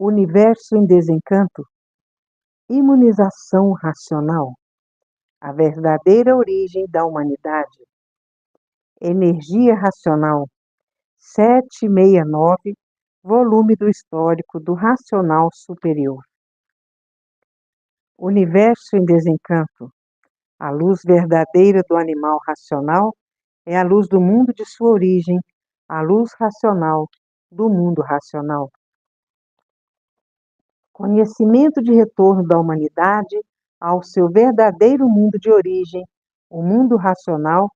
Universo em desencanto, imunização racional, a verdadeira origem da humanidade, energia racional, 769, volume do histórico do racional superior. Universo em desencanto, a luz verdadeira do animal racional é a luz do mundo de sua origem, a luz racional do mundo racional. Conhecimento de retorno da humanidade ao seu verdadeiro mundo de origem, o mundo racional,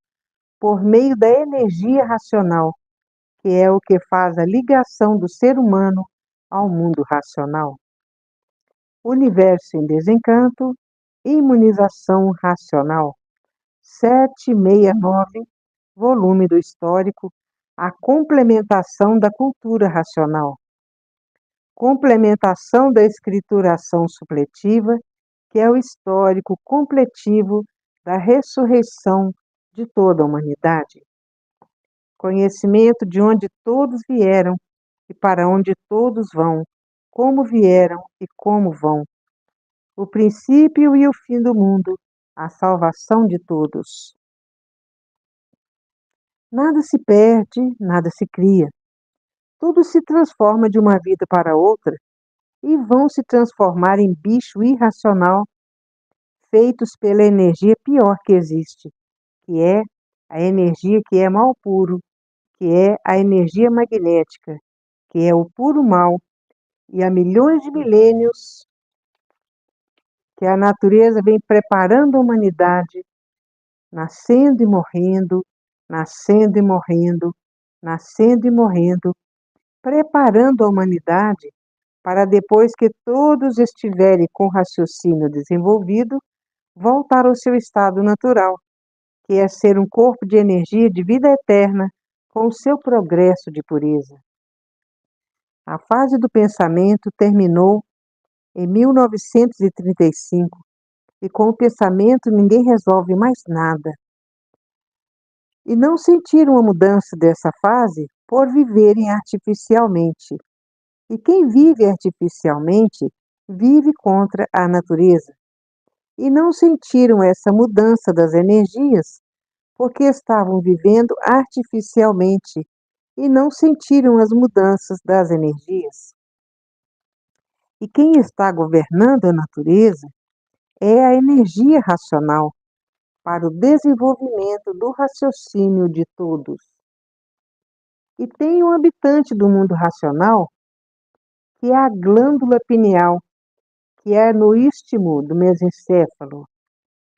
por meio da energia racional, que é o que faz a ligação do ser humano ao mundo racional. Universo em desencanto, imunização racional, 769, volume do histórico, a complementação da cultura racional. Complementação da escrituração supletiva, que é o histórico completivo da ressurreição de toda a humanidade. Conhecimento de onde todos vieram e para onde todos vão, como vieram e como vão. O princípio e o fim do mundo, a salvação de todos. Nada se perde, nada se cria. Tudo se transforma de uma vida para outra e vão se transformar em bicho irracional, feitos pela energia pior que existe, que é a energia que é mal puro, que é a energia magnética, que é o puro mal, e há milhões de milênios que a natureza vem preparando a humanidade, nascendo e morrendo, nascendo e morrendo, nascendo e morrendo, preparando a humanidade para depois que todos estiverem com raciocínio desenvolvido, voltar ao seu estado natural, que é ser um corpo de energia de vida eterna com o seu progresso de pureza. A fase do pensamento terminou em 1935 e com o pensamento ninguém resolve mais nada. E não sentiram a mudança dessa fase por viverem artificialmente. E quem vive artificialmente vive contra a natureza. E não sentiram essa mudança das energias porque estavam vivendo artificialmente e não sentiram as mudanças das energias. E quem está governando a natureza é a energia racional para o desenvolvimento do raciocínio de todos. E tem um habitante do mundo racional, que é a glândula pineal, que é no istmo do mesencéfalo,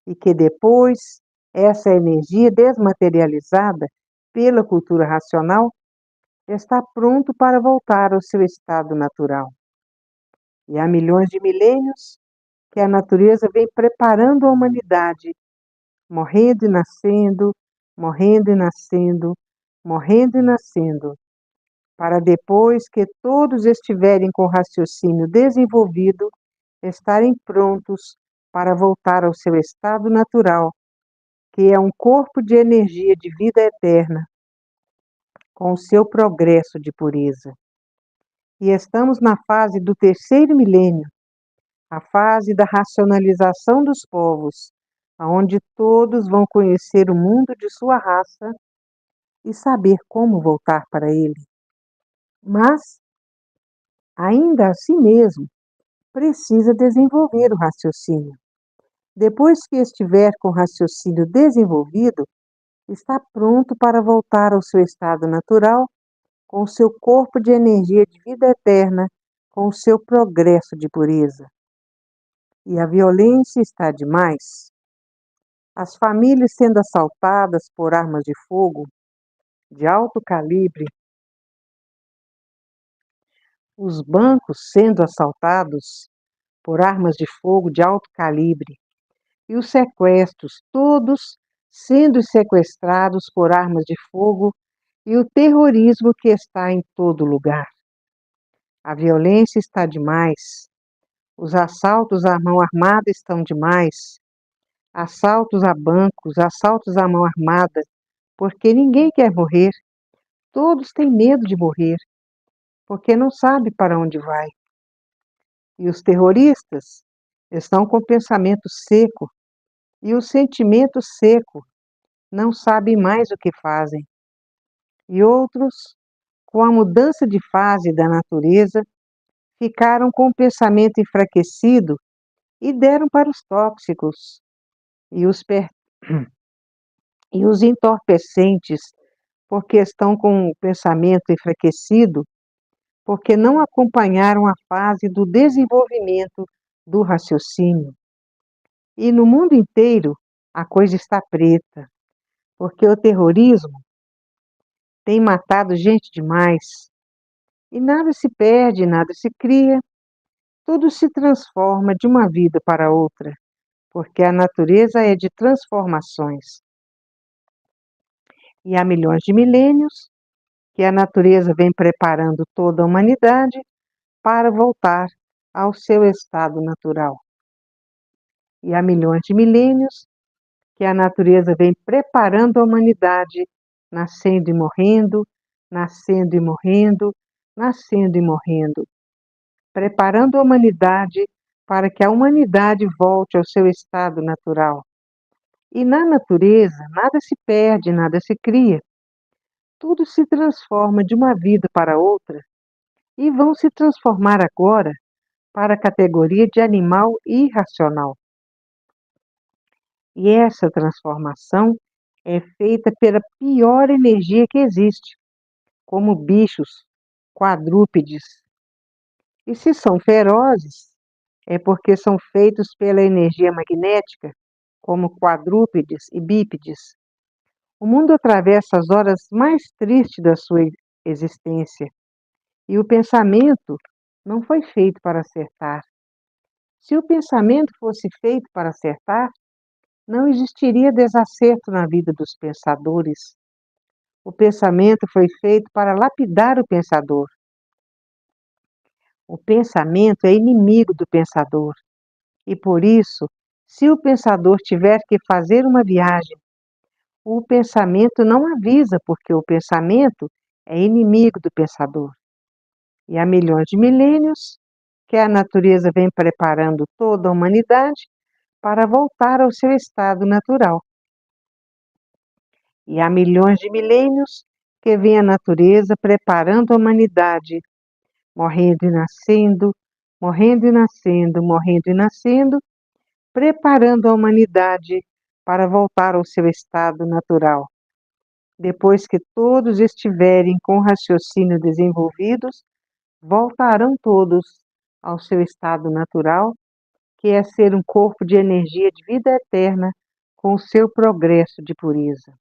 e que depois essa energia desmaterializada pela cultura racional está pronto para voltar ao seu estado natural. E há milhões de milênios que a natureza vem preparando a humanidade, morrendo e nascendo, morrendo e nascendo, morrendo e nascendo, para depois que todos estiverem com o raciocínio desenvolvido, estarem prontos para voltar ao seu estado natural, que é um corpo de energia de vida eterna, com o seu progresso de pureza. E estamos na fase do terceiro milênio, a fase da racionalização dos povos, onde todos vão conhecer o mundo de sua raça e saber como voltar para ele. Mas, ainda assim mesmo, precisa desenvolver o raciocínio. Depois que estiver com o raciocínio desenvolvido, está pronto para voltar ao seu estado natural, com o seu corpo de energia de vida eterna, com o seu progresso de pureza. E a violência está demais. As famílias sendo assaltadas por armas de fogo de alto calibre, os bancos sendo assaltados por armas de fogo de alto calibre, e os sequestros, todos sendo sequestrados por armas de fogo, e o terrorismo que está em todo lugar. A violência está demais, os assaltos à mão armada estão demais, assaltos a bancos, assaltos à mão armada, porque ninguém quer morrer, todos têm medo de morrer, porque não sabe para onde vai. E os terroristas estão com o pensamento seco e o sentimento seco, não sabem mais o que fazem. E outros, com a mudança de fase da natureza, ficaram com o pensamento enfraquecido e deram para os tóxicos. E os, per... e os entorpecentes, porque estão com o pensamento enfraquecido, porque não acompanharam a fase do desenvolvimento do raciocínio. E no mundo inteiro a coisa está preta, porque o terrorismo tem matado gente demais. E nada se perde, nada se cria, tudo se transforma de uma vida para outra, porque a natureza é de transformações. E há milhões de milênios que a natureza vem preparando toda a humanidade para voltar ao seu estado natural. E há milhões de milênios que a natureza vem preparando a humanidade, nascendo e morrendo, nascendo e morrendo, nascendo e morrendo, preparando a humanidade para que a humanidade volte ao seu estado natural. E na natureza, nada se perde, nada se cria. Tudo se transforma de uma vida para outra e vão se transformar agora para a categoria de animal irracional. E essa transformação é feita pela pior energia que existe, como bichos, quadrúpedes. E se são ferozes, é porque são feitos pela energia magnética, como quadrúpedes e bípedes. O mundo atravessa as horas mais tristes da sua existência, e o pensamento não foi feito para acertar. Se o pensamento fosse feito para acertar, não existiria desacerto na vida dos pensadores. O pensamento foi feito para lapidar o pensador. O pensamento é inimigo do pensador. E por isso, se o pensador tiver que fazer uma viagem, o pensamento não avisa, porque o pensamento é inimigo do pensador. E há milhões de milênios que a natureza vem preparando toda a humanidade para voltar ao seu estado natural. E há milhões de milênios que vem a natureza preparando a humanidade, morrendo e nascendo, morrendo e nascendo, morrendo e nascendo, preparando a humanidade para voltar ao seu estado natural. Depois que todos estiverem com o raciocínio desenvolvidos, voltarão todos ao seu estado natural, que é ser um corpo de energia de vida eterna com o seu progresso de pureza.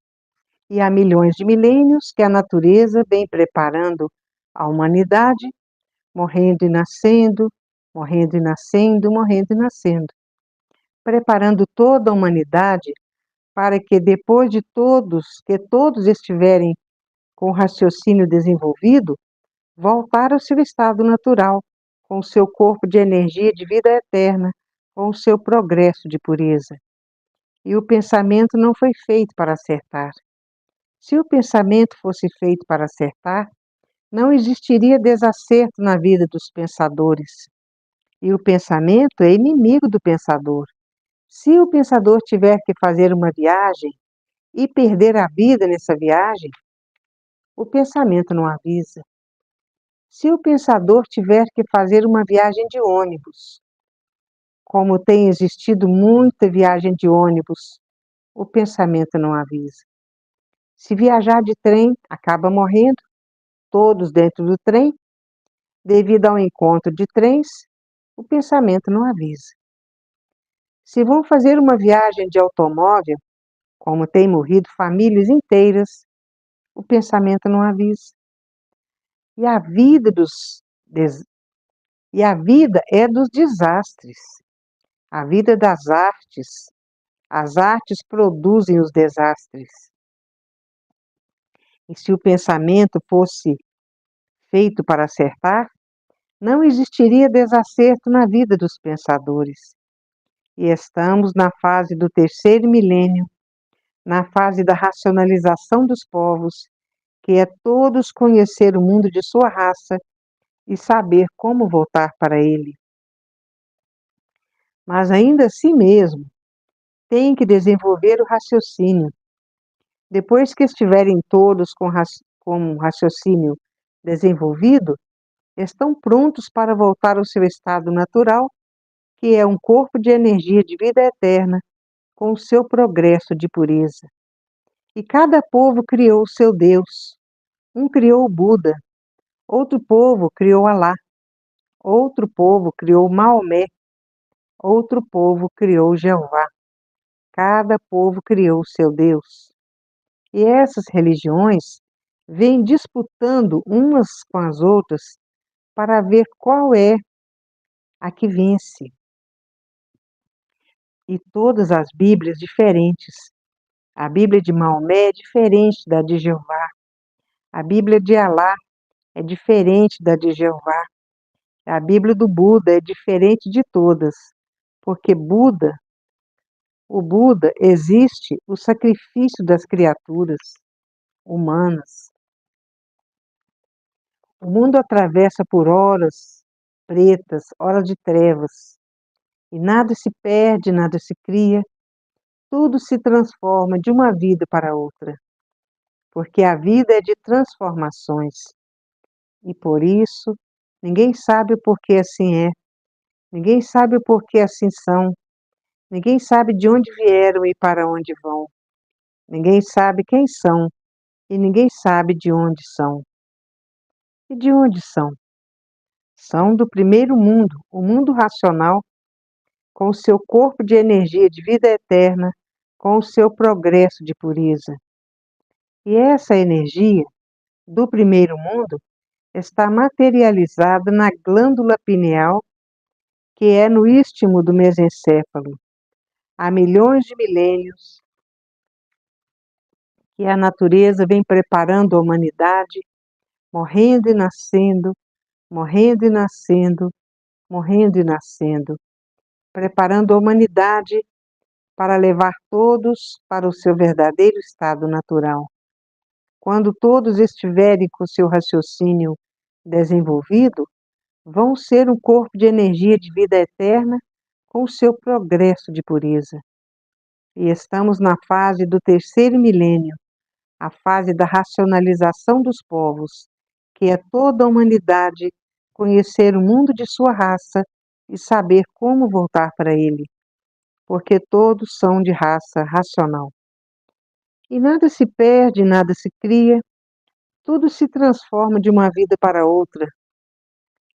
E há milhões de milênios que a natureza vem preparando a humanidade, morrendo e nascendo, morrendo e nascendo, morrendo e nascendo, preparando toda a humanidade para que depois de todos estiverem com o raciocínio desenvolvido, voltar ao seu estado natural, com o seu corpo de energia de vida eterna, com o seu progresso de pureza. E o pensamento não foi feito para acertar. Se o pensamento fosse feito para acertar, não existiria desacerto na vida dos pensadores. E o pensamento é inimigo do pensador. Se o pensador tiver que fazer uma viagem e perder a vida nessa viagem, o pensamento não avisa. Se o pensador tiver que fazer uma viagem de ônibus, como tem existido muita viagem de ônibus, o pensamento não avisa. Se viajar de trem, acaba morrendo, todos dentro do trem, devido ao encontro de trens, o pensamento não avisa. Se vão fazer uma viagem de automóvel, como tem morrido famílias inteiras, o pensamento não avisa. E a vida e a vida é dos desastres. A vida das artes. As artes produzem os desastres. E se o pensamento fosse feito para acertar, não existiria desacerto na vida dos pensadores. E estamos na fase do terceiro milênio, na fase da racionalização dos povos, que é todos conhecer o mundo de sua raça e saber como voltar para ele. mas ainda assim mesmo têm que desenvolver o raciocínio. Depois que estiverem todos com o raciocínio desenvolvido, estão prontos para voltar ao seu estado natural, que é um corpo de energia de vida eterna, com o seu progresso de pureza. E cada povo criou o seu Deus. Um criou o Buda, outro povo criou Alá, outro povo criou Maomé, outro povo criou Jeová. Cada povo criou o seu Deus. E essas religiões vêm disputando umas com as outras para ver qual é a que vence. E todas as Bíblias diferentes. A Bíblia de Maomé é diferente da de Jeová. A Bíblia de Alá é diferente da de Jeová. A Bíblia do Buda é diferente de todas, porque o Buda existe o sacrifício das criaturas humanas. O mundo atravessa por horas pretas, horas de trevas, e nada se perde, nada se cria, tudo se transforma de uma vida para outra, porque a vida é de transformações, e por isso ninguém sabe o porquê assim é, ninguém sabe o porquê assim são, ninguém sabe de onde vieram e para onde vão, ninguém sabe quem são e ninguém sabe de onde são. E de onde são? São do primeiro mundo, o mundo racional, com o seu corpo de energia de vida eterna, com o seu progresso de pureza. E essa energia do primeiro mundo está materializada na glândula pineal, que é no istmo do mesencéfalo. Há milhões de milênios que a natureza vem preparando a humanidade, morrendo e nascendo, morrendo e nascendo, morrendo e nascendo, preparando a humanidade para levar todos para o seu verdadeiro estado natural. Quando todos estiverem com seu raciocínio desenvolvido, vão ser um corpo de energia de vida eterna com o seu progresso de pureza. E estamos na fase do terceiro milênio, a fase da racionalização dos povos, que é toda a humanidade conhecer o mundo de sua raça e saber como voltar para ele, porque todos são de raça racional. E nada se perde, nada se cria, tudo se transforma de uma vida para outra,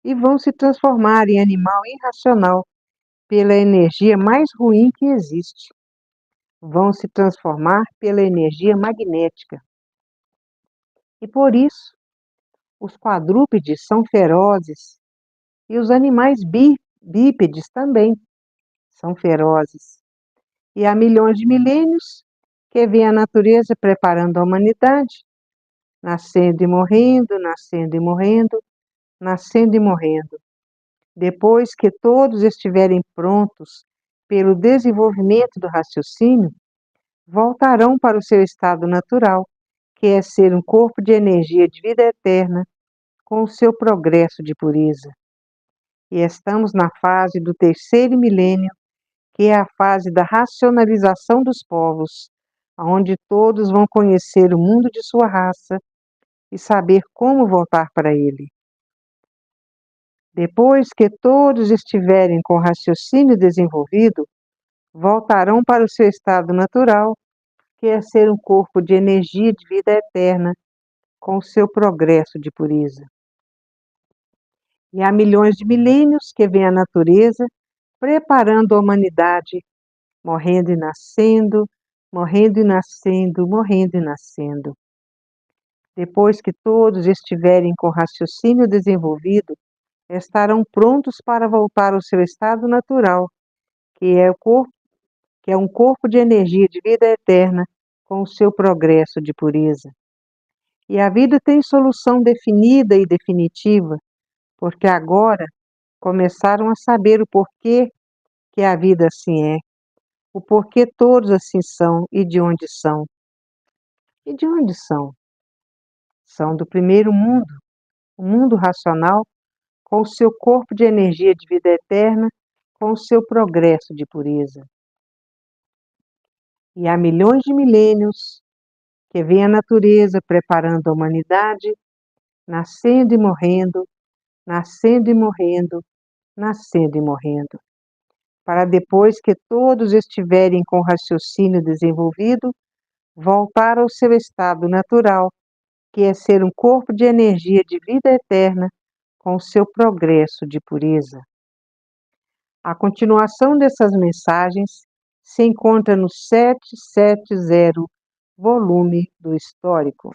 e vão se transformar em animal irracional pela energia mais ruim que existe. Vão se transformar pela energia magnética. E por isso, os quadrúpedes são ferozes e os animais bípedes também são ferozes. E há milhões de milênios que vem a natureza preparando a humanidade, nascendo e morrendo, nascendo e morrendo, nascendo e morrendo. Depois que todos estiverem prontos pelo desenvolvimento do raciocínio, voltarão para o seu estado natural, que é ser um corpo de energia de vida eterna, com o seu progresso de pureza. E estamos na fase do terceiro milênio, que é a fase da racionalização dos povos, onde todos vão conhecer o mundo de sua raça e saber como voltar para ele. Depois que todos estiverem com o raciocínio desenvolvido, voltarão para o seu estado natural, que é ser um corpo de energia de vida eterna, com o seu progresso de pureza. E há milhões de milênios que vem a natureza preparando a humanidade, morrendo e nascendo, morrendo e nascendo, morrendo e nascendo. Depois que todos estiverem com o raciocínio desenvolvido, estarão prontos para voltar ao seu estado natural, que é um corpo de energia de vida eterna com o seu progresso de pureza. E a vida tem solução definida e definitiva, porque agora começaram a saber o porquê que a vida assim é, o porquê todos assim são e de onde são. E de onde são? São do primeiro mundo, o mundo racional, com o seu corpo de energia de vida eterna, com seu progresso de pureza. E há milhões de milênios que vem a natureza preparando a humanidade, nascendo e morrendo, nascendo e morrendo, nascendo e morrendo, para depois que todos estiverem com o raciocínio desenvolvido, voltar ao seu estado natural, que é ser um corpo de energia de vida eterna com o seu progresso de pureza. A continuação dessas mensagens se encontra no 770, volume do Histórico.